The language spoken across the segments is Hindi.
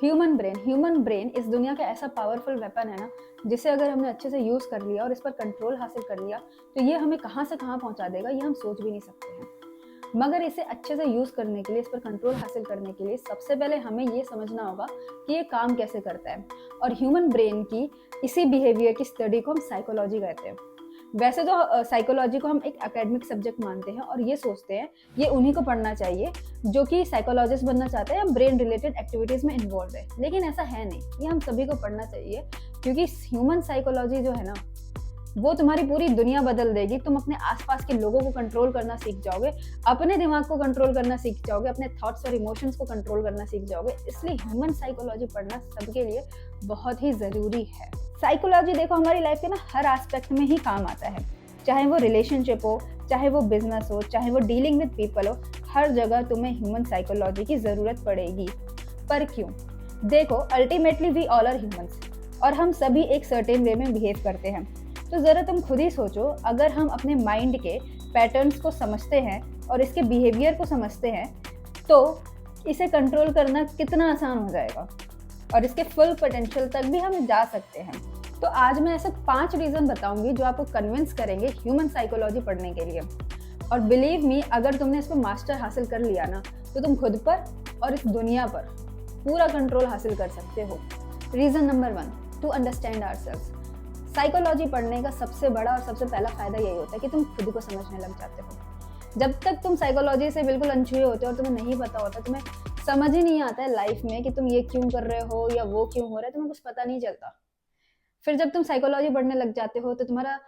ह्यूमन ब्रेन इस दुनिया का ऐसा पावरफुल वेपन है ना, जिसे अगर हमने अच्छे से यूज़ कर लिया और इस पर कंट्रोल हासिल कर लिया तो ये हमें कहाँ से कहाँ पहुँचा देगा ये हम सोच भी नहीं सकते हैं। मगर इसे अच्छे से यूज़ करने के लिए, इस पर कंट्रोल हासिल करने के लिए सबसे पहले हमें ये समझना होगा कि ये काम कैसे करता है। और ह्यूमन ब्रेन की इसी बिहेवियर की स्टडी को हम साइकोलॉजी कहते हैं। वैसे तो साइकोलॉजी को हम एक एकेडमिक सब्जेक्ट मानते हैं और ये सोचते हैं ये उन्हीं को पढ़ना चाहिए जो कि साइकोलॉजिस्ट बनना चाहते हैं या ब्रेन रिलेटेड एक्टिविटीज़ में इन्वॉल्व है। लेकिन ऐसा है नहीं, ये हम सभी को पढ़ना चाहिए, क्योंकि ह्यूमन साइकोलॉजी जो है ना, वो तुम्हारी पूरी दुनिया बदल देगी। तुम अपने आसपास के लोगों को कंट्रोल करना सीख जाओगे, अपने दिमाग को कंट्रोल करना सीख जाओगे, अपने थॉट्स और इमोशंस को कंट्रोल करना सीख जाओगे। इसलिए ह्यूमन साइकोलॉजी पढ़ना सबके लिए बहुत ही ज़रूरी है। साइकोलॉजी देखो हमारी लाइफ के ना हर एस्पेक्ट में ही काम आता है, चाहे वो रिलेशनशिप हो, चाहे वो बिजनेस हो, चाहे वो डीलिंग विद पीपल हो, हर जगह तुम्हें ह्यूमन साइकोलॉजी की ज़रूरत पड़ेगी। पर क्यों? देखो, ultimately we all are humans और हम सभी एक सर्टेन वे में बिहेव करते हैं। तो ज़रा तुम खुद ही सोचो, अगर हम अपने माइंड के पैटर्न्स को समझते हैं और इसके बिहेवियर को समझते हैं तो इसे कंट्रोल करना कितना आसान हो जाएगा और इसके फुल पोटेंशियल तक भी हम जा सकते हैं। तो आज मैं ऐसे 5 रीज़न बताऊंगी जो आपको कन्विंस करेंगे ह्यूमन साइकोलॉजी पढ़ने के लिए। और बिलीव मी, अगर तुमने इस पर मास्टर हासिल कर लिया ना, तो तुम खुद पर और इस दुनिया पर पूरा कंट्रोल हासिल कर सकते हो। Reason number 1, to understand ourselves. Psychology पढ़ने का सबसे बड़ा और सबसे पहला फ़ायदा यही होता है कि तुम खुद को समझने लग जाते हो। जब तक तुम साइकोलॉजी से बिल्कुल अनछुए होते हो और तुम्हें नहीं पता होता, तुम्हें समझ ही नहीं आता है लाइफ में कि तुम ये क्यों कर रहे हो या वो क्यों हो रहा है, तुम्हें कुछ पता नहीं चलता। फिर जब तुम साइकोलॉजी पढ़ने लग जाते हो तो तुम्हारा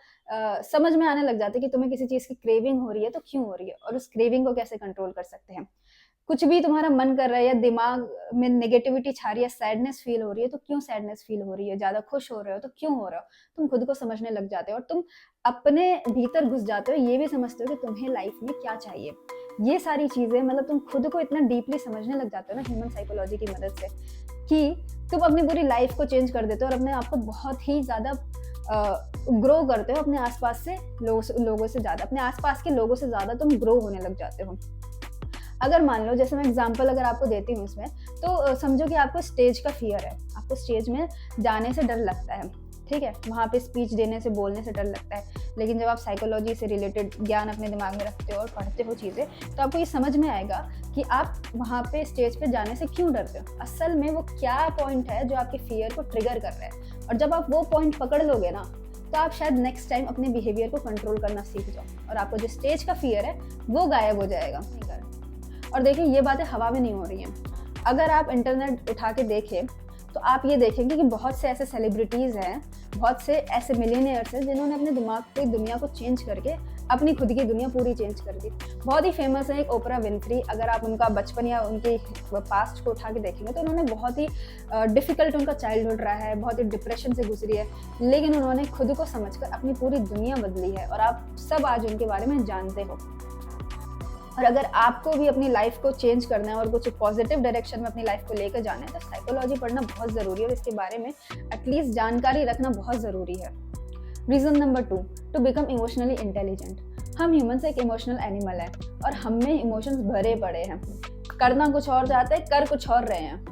समझ में आने लग जाता है कि तुम्हें किसी चीज़ की क्रेविंग हो रही है तो क्यों हो रही है और उस क्रेविंग को कैसे कंट्रोल कर सकते हैं। कुछ भी तुम्हारा मन कर रहा है या दिमाग में नेगेटिविटी छा रही है, सैडनेस फील हो रही है तो क्यों सैडनेस फील हो रही है, ज़्यादा खुश हो रहे हो तो क्यों हो रहे हो, तुम खुद को समझने लग जाते हो और तुम अपने भीतर घुस जाते हो, ये भी समझते हो कि तुम्हें लाइफ में क्या चाहिए। ये सारी चीज़ें मतलब तुम खुद को इतना डीपली समझने लग जाते हो ना ह्यूमन साइकोलॉजी की मदद से कि तुम अपनी पूरी लाइफ को चेंज कर देते हो और अपने आप को बहुत ही ज़्यादा ग्रो करते हो। अपने आसपास से लोगों से ज़्यादा, अपने आसपास के लोगों से ज़्यादा तुम ग्रो होने लग जाते हो। अगर मान लो, जैसे मैं एग्जांपल अगर आपको देती हूँ इसमें, तो समझो कि आपको स्टेज का फियर है, आपको स्टेज में जाने से डर लगता है, ठीक है, वहाँ पे स्पीच देने से, बोलने से डर लगता है। लेकिन जब आप साइकोलॉजी से रिलेटेड ज्ञान अपने दिमाग में रखते हो और पढ़ते हो चीज़ें, तो आपको ये समझ में आएगा कि आप वहाँ पे स्टेज पे जाने से क्यों डरते हो, असल में वो क्या पॉइंट है जो आपके फियर को ट्रिगर कर रहा है। और जब आप वो पॉइंट पकड़ लोगे ना, तो आप शायद नेक्स्ट टाइम अपने बिहेवियर को कंट्रोल करना सीख जाओ और आपको जो स्टेज का फियर है वो गायब हो जाएगा। और देखिए, ये बातें हवा में नहीं हो रही हैं। अगर आप इंटरनेट उठा के देखें तो आप ये देखेंगे कि बहुत से ऐसे सेलिब्रिटीज़ हैं, बहुत से ऐसे मिलियनियर्स हैं जिन्होंने अपने दिमाग की दुनिया को चेंज करके अपनी खुद की दुनिया पूरी चेंज कर दी। बहुत ही फेमस है एक ओपरा विनफ्री। अगर आप उनका बचपन या उनके पास्ट को उठा के देखेंगे तो उन्होंने बहुत ही डिफ़िकल्ट उनका चाइल्डहुड रहा है, बहुत ही डिप्रेशन से गुजरी है, लेकिन उन्होंने खुद को समझकर अपनी पूरी दुनिया बदली है और आप सब आज उनके बारे में जानते हो। और अगर आपको भी अपनी लाइफ को चेंज करना है और कुछ पॉजिटिव डायरेक्शन में अपनी लाइफ को लेकर जाना है, तो साइकोलॉजी पढ़ना बहुत ज़रूरी है और इसके बारे में एटलीस्ट जानकारी रखना बहुत ज़रूरी है। Reason number 2, to become emotionally intelligent. हम ह्यूमन एक इमोशनल एनिमल है और हम में इमोशंस भरे पड़े हैं। करना कुछ और चाहते हैं, कर कुछ और रहे हैं।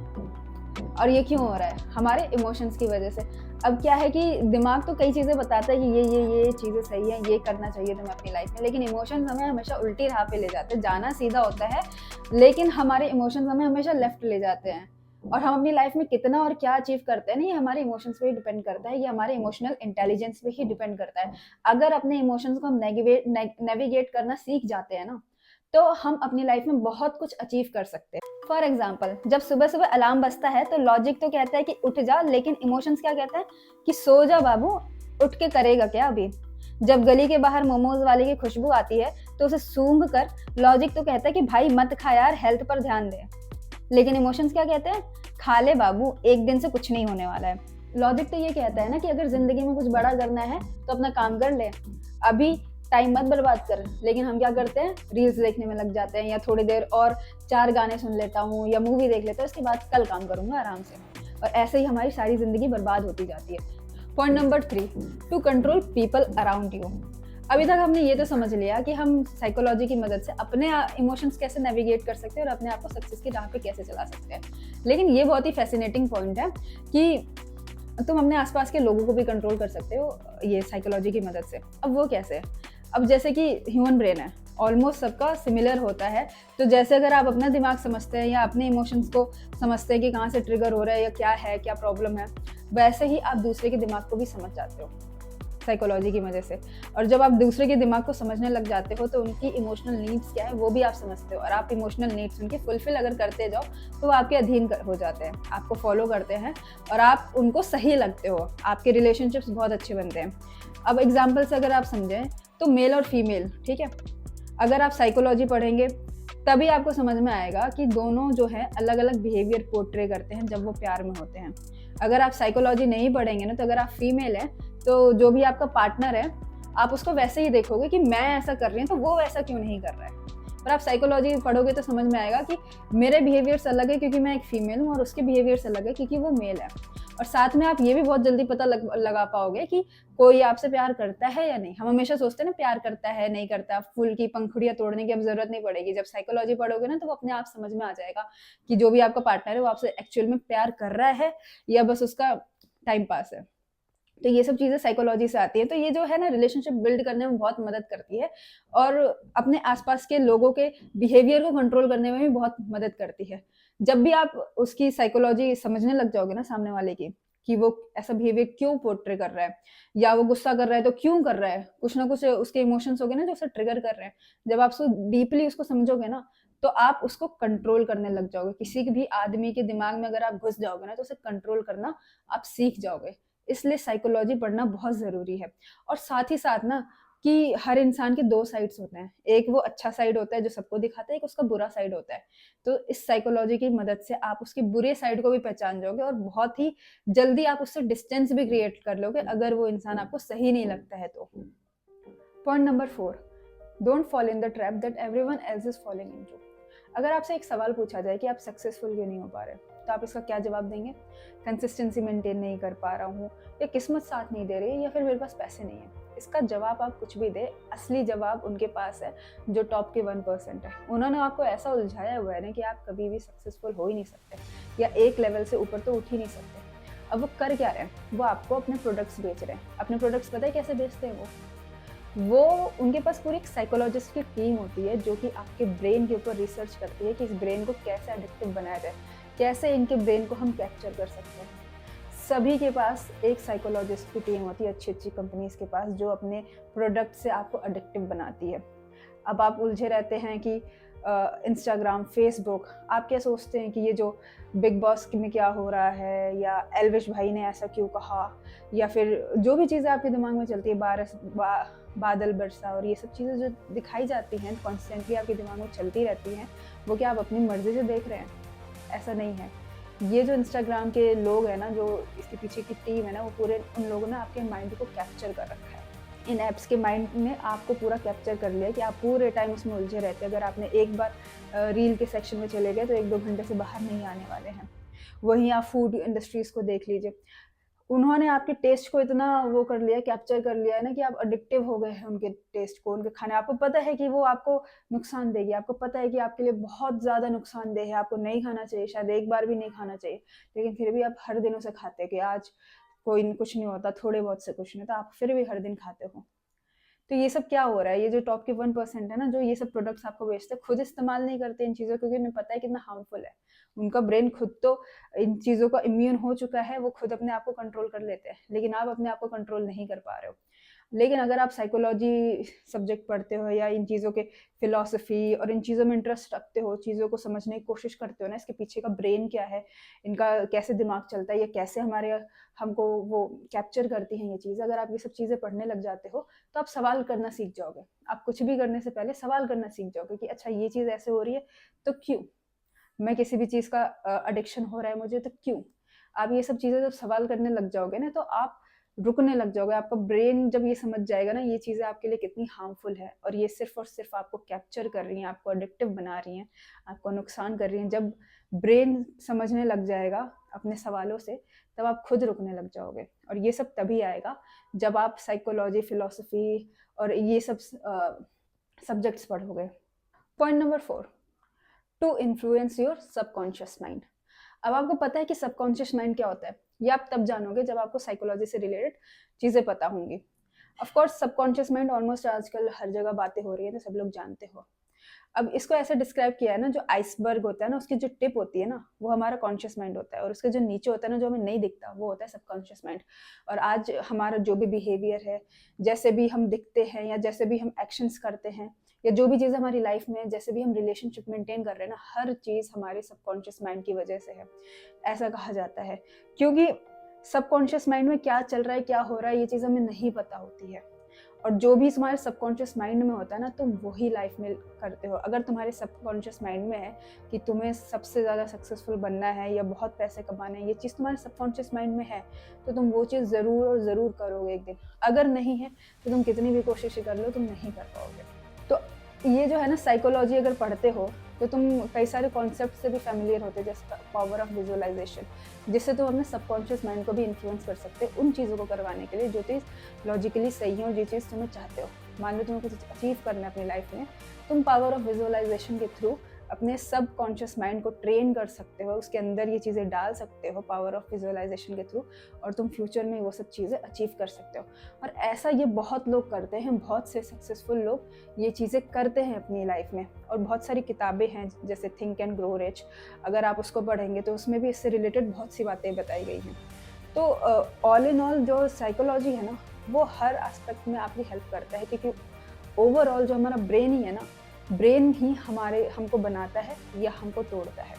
और ये क्यों हो रहा है? हमारे इमोशंस की वजह से। अब क्या है कि दिमाग तो कई चीज़ें बताता है कि ये चीज़ें सही है, ये करना चाहिए तुम्हें अपनी लाइफ में, लेकिन इमोशंस हमें हमेशा उल्टी राह पे ले जाते हैं। जाना सीधा होता है, लेकिन हमारे इमोशंस हमें हमेशा लेफ्ट ले जाते हैं। और हम अपनी लाइफ में कितना और क्या अचीव करते हैं ना, ये हमारे इमोशंस पे ही डिपेंड करता है, ये हमारे इमोशनल इंटेलिजेंस पे ही डिपेंड करता है। अगर अपने इमोशंस को हम नेविगेट करना सीख जाते हैं ना, तो हम अपनी लाइफ में बहुत कुछ अचीव कर सकते हैं। फॉर एग्जाम्पल, जब सुबह सुबह अलार्म बजता है तो लॉजिक तो कहता है कि उठ जा, लेकिन इमोशंस क्या कहता है कि सो जा बाबू, उठ के करेगा क्या अभी। जब गली के बाहर मोमोज वाले की खुशबू आती है तो उसे सूंघ कर लॉजिक तो कहता है कि भाई मत खा यार, हेल्थ पर ध्यान दे, लेकिन इमोशंस क्या कहते हैं, खा ले बाबू, एक दिन से कुछ नहीं होने वाला है। लॉजिक तो ये कहता है ना कि अगर जिंदगी में कुछ बड़ा करना है तो अपना काम कर ले, अभी टाइम मत बर्बाद कर। लेकिन हम क्या करते हैं, रील्स देखने में लग जाते हैं, या थोड़ी देर और 4 गाने सुन लेता हूँ या मूवी देख लेता हूँ, उसके बाद कल काम करूँगा आराम से। और ऐसे ही हमारी सारी ज़िंदगी बर्बाद होती जाती है। Point number 3, to control people around you. अभी तक हमने ये तो समझ लिया कि हम साइकोलॉजी की मदद से अपने इमोशंस कैसे नेविगेट कर सकते हैं और अपने आप को सक्सेस की राह पे कैसे चला सकते हैं। लेकिन ये बहुत ही फैसिनेटिंग पॉइंट है कि तुम अपने आसपास के लोगों को भी कंट्रोल कर सकते हो ये साइकोलॉजी की मदद से। अब वो कैसे? अब जैसे कि ह्यूमन ब्रेन है, ऑलमोस्ट सबका सिमिलर होता है। तो जैसे अगर आप अपना दिमाग समझते हैं या अपने इमोशंस को समझते हैं कि कहाँ से ट्रिगर हो रहा है या क्या है, क्या प्रॉब्लम है, वैसे ही आप दूसरे के दिमाग को भी समझ जाते हो साइकोलॉजी की वजह से। और जब आप दूसरे के दिमाग को समझने लग जाते हो तो उनकी इमोशनल नीड्स क्या है वो भी आप समझते हो, और आप इमोशनल नीड्स उनके फुलफिल अगर करते जाओ तो वो आपके अधीन हो जाते हैं, आपको फॉलो करते हैं और आप उनको सही लगते हो, आपके रिलेशनशिप्स बहुत अच्छे बनते हैं। अब एग्जाम्पल से अगर आप समझें तो मेल और फीमेल, ठीक है, अगर आप साइकोलॉजी पढ़ेंगे तभी आपको समझ में आएगा कि दोनों जो है अलग अलग बिहेवियर पोर्ट्रे करते हैं जब वो प्यार में होते हैं। अगर आप साइकोलॉजी नहीं पढ़ेंगे ना, तो अगर आप फीमेल हैं तो जो भी आपका पार्टनर है आप उसको वैसे ही देखोगे कि मैं ऐसा कर रही हूँ तो वो वैसा क्यों नहीं कर रहा है। पर आप साइकोलॉजी पढ़ोगे तो समझ में आएगा कि मेरे बिहेवियर्स अलग है क्योंकि मैं एक फीमेल हूँ और उसके बिहेवियर्स अलग है क्योंकि वो मेल है। और साथ में आप ये भी बहुत जल्दी पता लगा पाओगे कि कोई आपसे प्यार करता है या नहीं। हम हमेशा सोचते हैं ना प्यार करता है नहीं करता, फूल की पंखुड़ियां तोड़ने की अब जरूरत नहीं पड़ेगी। जब साइकोलॉजी पढ़ोगे ना तो वो अपने आप समझ में आ जाएगा कि जो भी आपका पार्टनर है वो आपसे एक्चुअल में प्यार कर रहा है या बस उसका टाइम पास है। तो ये सब चीज़ें साइकोलॉजी से आती है। तो ये जो है ना रिलेशनशिप बिल्ड करने में बहुत मदद करती है और अपने आसपास के लोगों के बिहेवियर को कंट्रोल करने में भी बहुत मदद करती है। जब भी आप उसकी साइकोलॉजी समझने लग जाओगे ना सामने वाले की, कि वो ऐसा बिहेवियर क्यों पोर्ट्रे कर रहा है या वो गुस्सा कर रहा है तो क्यों कर रहा है, कुछ ना कुछ उसके इमोशंस हो गए ना जो उसे ट्रिगर कर रहे हैं। जब आप उसको डीपली उसको समझोगे ना तो आप उसको कंट्रोल करने लग जाओगे। किसी भी आदमी के दिमाग में अगर आप घुस जाओगे ना तो उसे कंट्रोल करना आप सीख जाओगे। इसलिए साइकोलॉजी पढ़ना बहुत ज़रूरी है। और साथ ही साथ ना कि हर इंसान के दो साइड्स होते हैं, एक वो अच्छा साइड होता है जो सबको दिखाता है, एक उसका बुरा साइड होता है। तो इस साइकोलॉजी की मदद से आप उसके बुरे साइड को भी पहचान जाओगे और बहुत ही जल्दी आप उससे डिस्टेंस भी क्रिएट कर लोगे अगर वो इंसान आपको सही नहीं लगता है तो। Point number 4, don't fall in the trap that everyone else is falling into. अगर आपसे एक सवाल पूछा जाए कि आप सक्सेसफुल क्यों नहीं हो पा रहे, तो आप इसका क्या जवाब देंगे? कंसिस्टेंसी मेंटेन नहीं कर पा रहा हूँ, या किस्मत साथ नहीं दे रही, या फिर मेरे पास पैसे नहीं है। इसका जवाब आप कुछ भी दे, असली जवाब उनके पास है जो टॉप के 1% है। उन्होंने आपको ऐसा उलझाया हुआ है ना कि आप कभी भी सक्सेसफुल हो ही नहीं सकते या एक लेवल से ऊपर तो उठ ही नहीं सकते। अब वो कर क्या रहे हैं? वो आपको अपने प्रोडक्ट्स बेच रहे हैं। अपने प्रोडक्ट्स पता है कैसे बेचते हैं वो उनके पास पूरी एक साइकोलॉजिस्ट की टीम होती है जो कि आपके ब्रेन के ऊपर रिसर्च करती है कि इस ब्रेन को कैसे एडिक्टिव बनाया जाए, कैसे इनके ब्रेन को हम कैप्चर कर सकते हैं। सभी के पास एक साइकोलॉजिस्ट की टीम होती है, अच्छी अच्छी कंपनीज के पास, जो अपने प्रोडक्ट से आपको एडिक्टिव बनाती है। अब आप उलझे रहते हैं कि इंस्टाग्राम, फेसबुक, आप क्या सोचते हैं कि ये जो बिग बॉस में क्या हो रहा है, या एल्विश भाई ने ऐसा क्यों कहा, या फिर जो भी चीज़ें आपके दिमाग में चलती है, बादल बरसा और ये सब चीज़ें जो दिखाई जाती हैं कॉन्स्टेंटली आपके दिमाग में चलती रहती हैं, वो क्या आप अपनी मर्जी से देख रहे हैं? ऐसा नहीं है। ये जो इंस्टाग्राम के लोग हैं ना, जो इसके पीछे की टीम है ना, वो पूरे उन लोगों ने आपके माइंड को कैप्चर कर रखा है। इन ऐप्स के माइंड ने आपको पूरा कैप्चर कर लिया कि आप पूरे टाइम उसमें उलझे रहते हैं। अगर आपने एक बार रील के सेक्शन में चले गए तो 1-2 घंटे से बाहर नहीं आने वाले हैं। वहीं आप फूड इंडस्ट्रीज़ को देख लीजिए। उन्होंने आपके टेस्ट को इतना वो कर लिया, कैप्चर कर लिया है ना, कि आप एडिक्टिव हो गए हैं उनके टेस्ट को, उनके खाने। आपको पता है कि वो आपको नुकसान देगी, आपको पता है कि आपके लिए बहुत ज़्यादा नुकसानदेह है, आपको नहीं खाना चाहिए, शायद एक बार भी नहीं खाना चाहिए, लेकिन फिर भी आप हर दिन उसे खाते हैं कि आज कोई कुछ नहीं होता, थोड़े बहुत से कुछ नहीं होता, आप फिर भी हर दिन खाते हो। तो ये सब क्या हो रहा है? ये जो टॉप के 1% है ना, जो ये सब प्रोडक्ट्स आपको बेचते हैं, खुद इस्तेमाल नहीं करते इन चीज़ों को क्योंकि उन्हें पता है कितना हार्मफुल है। उनका ब्रेन खुद तो इन चीज़ों का इम्यून हो चुका है, वो खुद अपने आप को कंट्रोल कर लेते हैं, लेकिन आप अपने आप को कंट्रोल नहीं कर पा रहे हो। लेकिन अगर आप साइकोलॉजी सब्जेक्ट पढ़ते हो या इन चीज़ों के फिलॉसफी और इन चीज़ों में इंटरेस्ट रखते हो, चीज़ों को समझने की कोशिश करते हो ना, इसके पीछे का ब्रेन क्या है, इनका कैसे दिमाग चलता है, ये कैसे हमारे हमको वो कैप्चर करती हैं ये चीज़, अगर आप ये सब चीज़ें पढ़ने लग जाते हो तो आप सवाल करना सीख जाओगे। आप कुछ भी करने से पहले सवाल करना सीख जाओगे कि अच्छा ये चीज़ ऐसे हो रही है तो क्यों? मैं किसी भी चीज़ का एडिक्शन हो रहा है मुझे तो क्यों? आप ये सब चीज़ें जब सवाल करने लग जाओगे ना तो आप रुकने लग जाओगे। आपका ब्रेन जब ये समझ जाएगा ना ये चीज़ें आपके लिए कितनी हार्मफुल है और ये सिर्फ़ और सिर्फ़ आपको कैप्चर कर रही हैं, आपको एडिक्टिव बना रही हैं, आपको नुकसान कर रही हैं। जब ब्रेन समझने लग जाएगा अपने सवालों से, तब आप खुद रुकने लग जाओगे। और ये सब तभी आएगा जब आप साइकोलॉजी, फिलोसफी और ये सब सब्जेक्ट्स पढ़ोगे। Point number 4, to influence your subconscious mind. अब आपको पता है कि सबकॉन्शियस माइंड क्या होता है, ये आप तब जानोगे जब आपको साइकोलॉजी से रिलेटेड चीज़ें पता होंगी। Of course subconscious mind almost आजकल हर जगह बातें हो रही है, तो सब लोग जानते हो। अब इसको ऐसे डिस्क्राइब किया है ना, जो आइसबर्ग होता है ना, उसकी जो टिप होती है ना, वो हमारा कॉन्शियस माइंड होता है, और उसके जो नीचे होता है ना, जो हमें नहीं दिखता, वो होता है सबकॉन्शियस माइंड। और आज हमारा जो भी बिहेवियर है, जैसे भी हम दिखते हैं या जैसे भी हम एक्शंस करते हैं, या जो भी चीज़ हमारी लाइफ में, जैसे भी हम रिलेशनशिप मेंटेन कर रहे हैं ना, हर चीज़ हमारे सबकॉन्शियस माइंड की वजह से है, ऐसा कहा जाता है। क्योंकि सबकॉन्शियस माइंड में क्या चल रहा है, क्या हो रहा है, ये चीज़ हमें नहीं पता होती है। और जो भी तुम्हारे सबकॉन्शियस माइंड में होता है ना, तुम वही लाइफ में करते हो। अगर तुम्हारे सबकॉन्शियस माइंड में है कि तुम्हें सबसे ज़्यादा सक्सेसफुल बनना है या बहुत पैसे कमाने हैं, ये चीज़ तुम्हारे सबकॉन्शियस माइंड में है, तो तुम वो चीज़ ज़रूर और ज़रूर करोगे एक दिन। अगर नहीं है तो तुम कितनी भी कोशिश कर लो, तुम नहीं कर पाओगे। तो ये जो है ना, साइकोलॉजी अगर पढ़ते हो तो तुम कई सारे कॉन्सेप्ट से भी फैमिलियर होते, जैसे पावर ऑफ विजुअलाइजेशन, जिससे तुम अपने सबकॉन्शियस माइंड को भी इन्फ्लुएंस कर सकते हो उन चीज़ों को करवाने के लिए जो चीज़ लॉजिकली सही हो, जो चीज़ तुम्हें चाहते हो। मान लो तुम्हें कुछ अचीव करना है अपनी लाइफ में, तुम पावर ऑफ विजुअलाइजेशन के थ्रू अपने सब कॉन्शियस माइंड को ट्रेन कर सकते हो, उसके अंदर ये चीज़ें डाल सकते हो पावर ऑफ विजुअलाइजेशन के थ्रू, और तुम फ्यूचर में वो सब चीज़ें अचीव कर सकते हो। और ऐसा ये बहुत लोग करते हैं, बहुत से सक्सेसफुल लोग ये चीज़ें करते हैं अपनी लाइफ में। और बहुत सारी किताबें हैं जैसे थिंक एंड ग्रो रिच, अगर आप उसको पढ़ेंगे तो उसमें भी इससे रिलेटेड बहुत सी बातें बताई गई हैं। तो ऑल इन ऑल जो साइकोलॉजी है ना, वो हर एस्पेक्ट में आपकी हेल्प करता है, क्योंकि ओवरऑल जो हमारा ब्रेन ही है ना, ब्रेन ही हमको बनाता है या हमको तोड़ता है।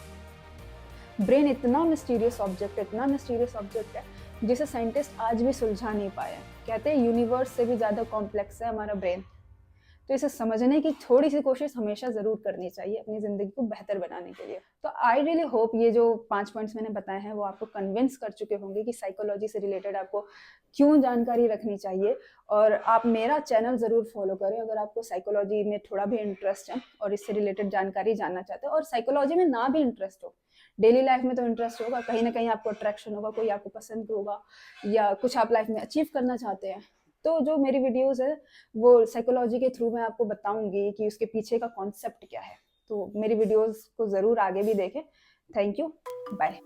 ब्रेन इतना मिस्टीरियस ऑब्जेक्ट है, इतना मिस्टीरियस ऑब्जेक्ट है, जिसे साइंटिस्ट आज भी सुलझा नहीं पाए हैं। कहते हैं यूनिवर्स से भी ज़्यादा कॉम्प्लेक्स है हमारा ब्रेन। तो इसे समझने की थोड़ी सी कोशिश हमेशा ज़रूर करनी चाहिए अपनी ज़िंदगी को बेहतर बनाने के लिए। तो आई रियली होप ये जो 5 पॉइंट्स मैंने बताए हैं वो आपको कन्विंस कर चुके होंगे कि साइकोलॉजी से रिलेटेड आपको क्यों जानकारी रखनी चाहिए। और आप मेरा चैनल ज़रूर फॉलो करें अगर आपको साइकोलॉजी में थोड़ा भी इंटरेस्ट है और इससे रिलेटेड जानकारी जानना चाहते हो। और साइकोलॉजी में ना भी इंटरेस्ट हो, डेली लाइफ में तो इंटरेस्ट होगा, कहीं ना कहीं आपको अट्रैक्शन होगा, कोई आपको पसंद होगा, या कुछ आप लाइफ में अचीव करना चाहते हैं, तो जो मेरी वीडियोस है वो साइकोलॉजी के थ्रू मैं आपको बताऊंगी कि उसके पीछे का कॉन्सेप्ट क्या है। तो मेरी वीडियोस को ज़रूर आगे भी देखें। Thank you, bye.